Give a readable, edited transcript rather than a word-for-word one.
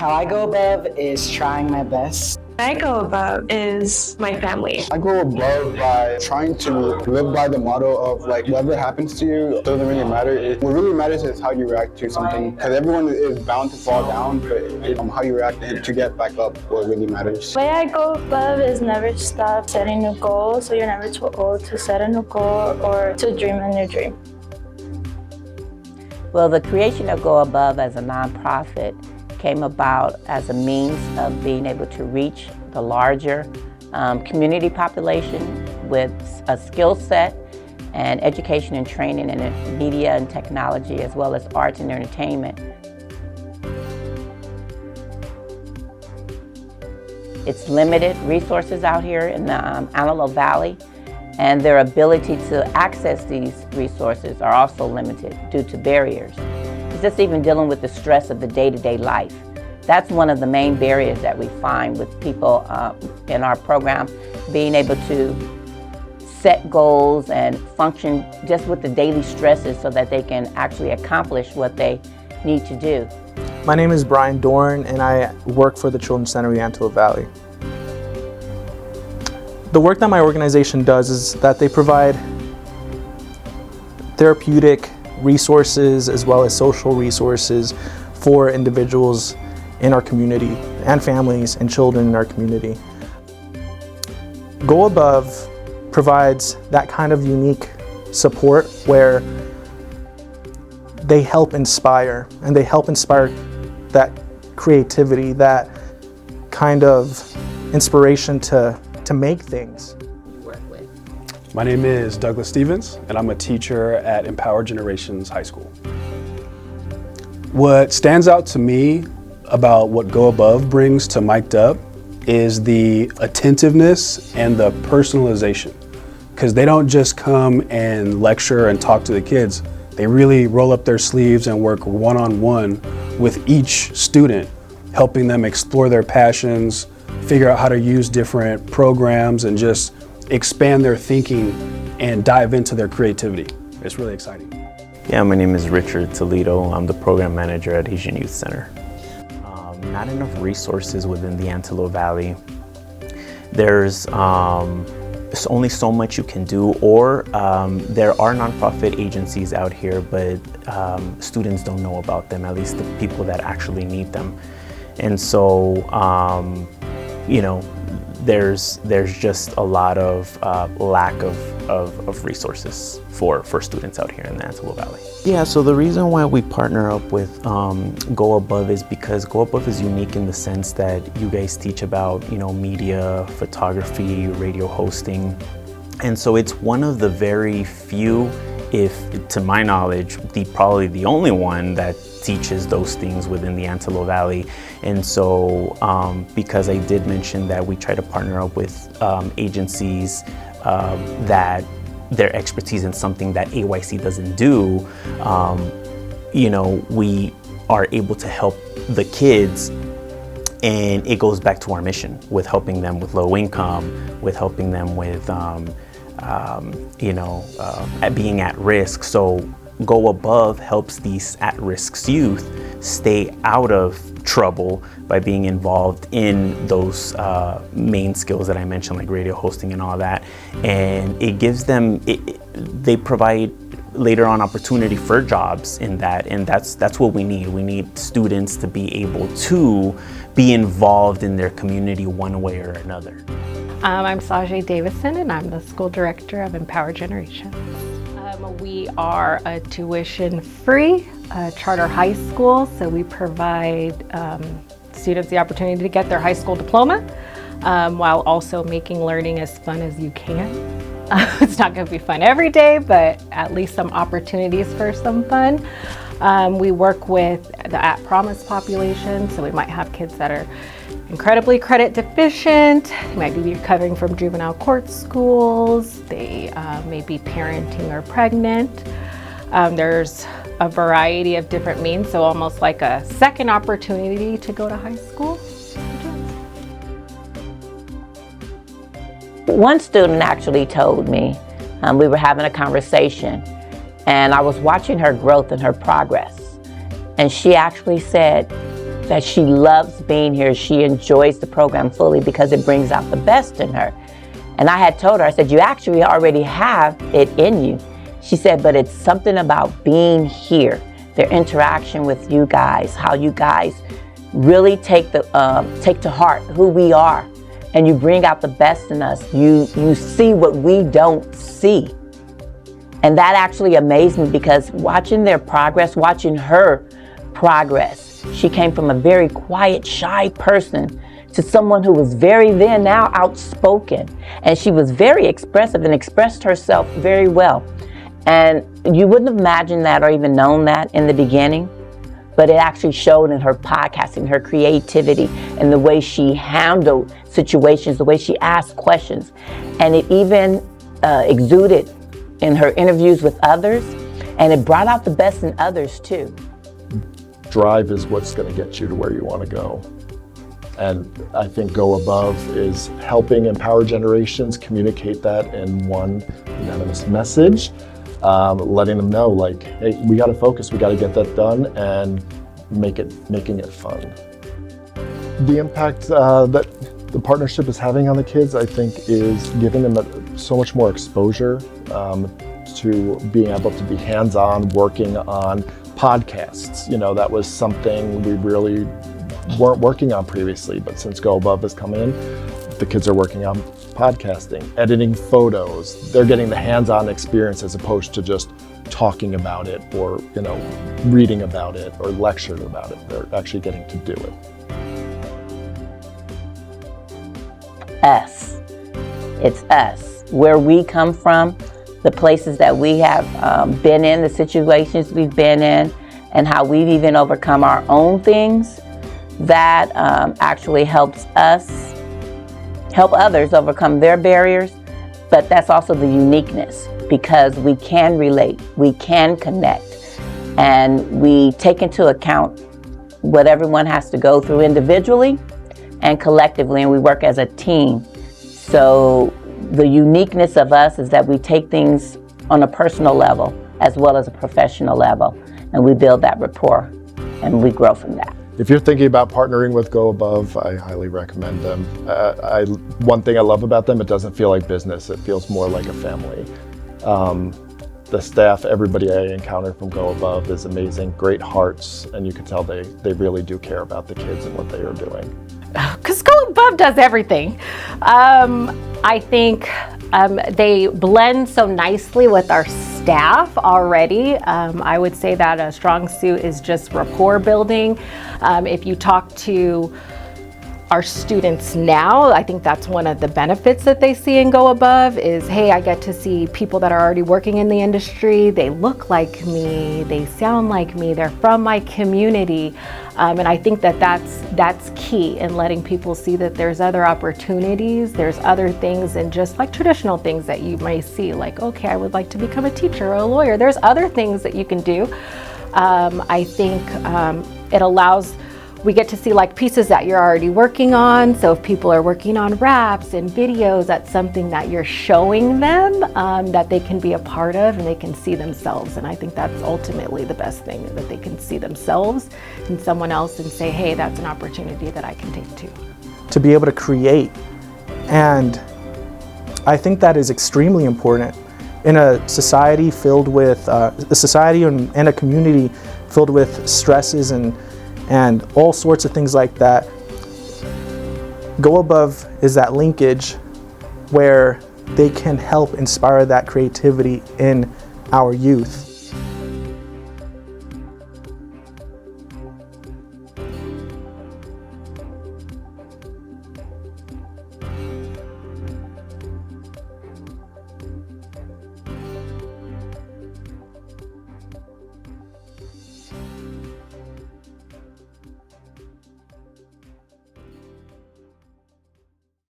How I go above is trying my best. I go above is my family. I go above by trying to live by the motto of whatever happens to you doesn't really matter. What really matters is how you react to something, because everyone is bound to fall down, but it's how you react to get back up what really matters. The way I go above is never stop setting new goals, so you're never too old to set a new goal or to dream a new dream. Well, the creation of Go Above as a nonprofit came about as a means of being able to reach the larger community population with a skill set and education and training in media and technology, as well as arts and entertainment. It's limited resources out here in the Antelope Valley, and their ability to access these resources are also limited due to barriers. It's just even dealing with the stress of the day-to-day life. That's one of the main barriers that we find with people in our program, being able to set goals and function just with the daily stresses so that they can actually accomplish what they need to do. My name is Brian Dorn, and I work for the Children's Center of the Antelope Valley. The work that my organization does is that they provide therapeutic resources as well as social resources for individuals in our community and families and children in our community. Go Above provides that kind of unique support where they help inspire, and they help inspire that creativity, that kind of inspiration to make things. My name is Douglas Stevens, and I'm a teacher at Empower Generations High School. What stands out to me about what Go Above brings to Mic'd Up is the attentiveness and the personalization, because they don't just come and lecture and talk to the kids. They really roll up their sleeves and work one-on-one with each student, helping them explore their passions, figure out how to use different programs, and just expand their thinking and dive into their creativity. It's really exciting. Yeah, my name is Richard Toledo. I'm the program manager at Asian Youth Center. Not enough resources within the Antelope Valley. There's only so much you can do, or there are nonprofit agencies out here, but students don't know about them, at least the people that actually need them. And so, you know, there's just a lot of lack of resources for students out here in the Antelope Valley. Yeah, so the reason why we partner up with Go Above is because Go Above is unique in the sense that you guys teach about, you know, media, photography, radio hosting. And so it's one of the very few, if to my knowledge, probably the only one that teaches those things within the Antelope Valley. And so because I did mention that we try to partner up with agencies that their expertise in something that AYC doesn't do, you know, we are able to help the kids, and it goes back to our mission with helping them with low income, with helping them with being at risk. So Go Above helps these at-risk youth stay out of trouble by being involved in those main skills that I mentioned, like radio hosting and all that. And it gives them, they provide later on opportunity for jobs in that, and that's what we need. We need students to be able to be involved in their community one way or another. I'm Sajay Davison, and I'm the school director of Empower Generations. We are a tuition-free charter high school, so we provide students the opportunity to get their high school diploma while also making learning as fun as you can. It's not going to be fun every day, but at least some opportunities for some fun. We work with the at-promise population, so we might have kids that are incredibly credit deficient. They might be recovering from juvenile court schools. They may be parenting or pregnant. There's a variety of different means, so almost like a second opportunity to go to high school. One student actually told me, we were having a conversation, and I was watching her growth and her progress. And she actually said, that she loves being here. She enjoys the program fully because it brings out the best in her. And I had told her, I said, you actually already have it in you. She said, but it's something about being here, their interaction with you guys, how you guys really take to heart who we are, and you bring out the best in us. You see what we don't see. And that actually amazed me, because watching their progress, watching her progress, she came from a very quiet, shy person to someone who was now outspoken. And she was very expressive and expressed herself very well. And you wouldn't have imagined that or even known that in the beginning, but it actually showed in her podcasting, her creativity, and the way she handled situations, the way she asked questions. And it even exuded in her interviews with others, and it brought out the best in others too. Drive is what's going to get you to where you want to go. And I think Go Above is helping empower generations communicate that in one unanimous message, letting them know, like, hey, we got to focus, we got to get that done, and making it fun. The impact that the partnership is having on the kids, I think, is giving them so much more exposure to being able to be hands-on, working on podcasts. You know, that was something we really weren't working on previously, but since Go Above has come in, the kids are working on podcasting, editing photos. They're getting the hands-on experience as opposed to just talking about it or, you know, reading about it or lecturing about it. They're actually getting to do it. Us. It's us. Where we come from, the places that we have been in, the situations we've been in, and how we've even overcome our own things. That actually helps us help others overcome their barriers, but that's also the uniqueness, because we can relate, we can connect, and we take into account what everyone has to go through individually and collectively, and we work as a team. So the uniqueness of us is that we take things on a personal level as well as a professional level, and we build that rapport and we grow from that. If you're thinking about partnering with Go Above, I highly recommend them. One thing I love about them, it doesn't feel like business. It feels more like a family. The staff, everybody I encounter from Go Above is amazing, great hearts, and you can tell they really do care about the kids and what they are doing. Because Go Above does everything. I think they blend so nicely with our staff already. I would say that a strong suit is just rapport building. If you talk to our students now, I think that's one of the benefits that they see in Go Above is, hey, I get to see people that are already working in the industry. They look like me, they sound like me, they're from my community. And I think that that's key in letting people see that there's other opportunities, there's other things than just like traditional things that you may see, like, okay, I would like to become a teacher or a lawyer. There's other things that you can do. I think it allows, we get to see like pieces that you're already working on. So if people are working on raps and videos, that's something that you're showing them that they can be a part of and they can see themselves. And I think that's ultimately the best thing, that they can see themselves in someone else and say, hey, that's an opportunity that I can take too. To be able to create. And I think that is extremely important in a society filled with, a society and a community filled with stresses and all sorts of things like that. Go Above is that linkage where they can help inspire that creativity in our youth.